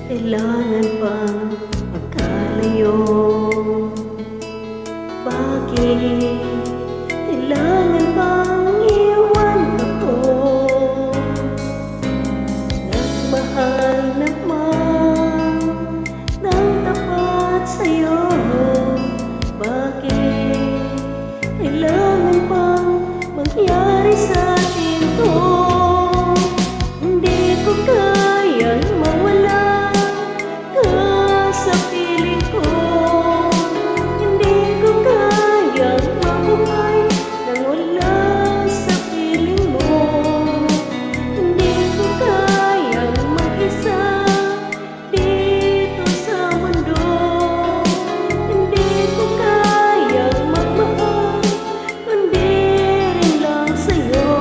Kailangan pang magkalayo? Bakit kailangan bang iwan ako? Nagmahal naman ng tapat sa'yo. Bakit kailangan bang mangyari sa atin to? Hindi ko kayang mawala ka sa piling ko. Hindi ko kayang mabuhay nang wala sa piling mo. Hindi ko kayang mag-isa dito sa mundo. Hindi ko kayang magmahal kundi rin lang sa'yo.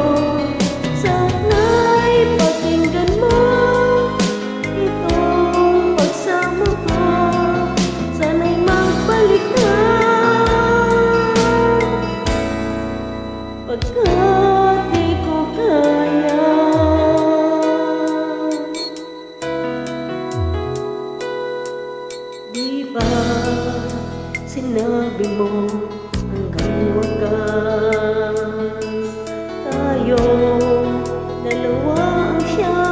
Sana'y pakinggan mo itong pagsamo ko. Sana'y magbalik ka, pagkat di ko kaya. Di ba sinabi mo hanggang wakas tayong dalawa ang siyang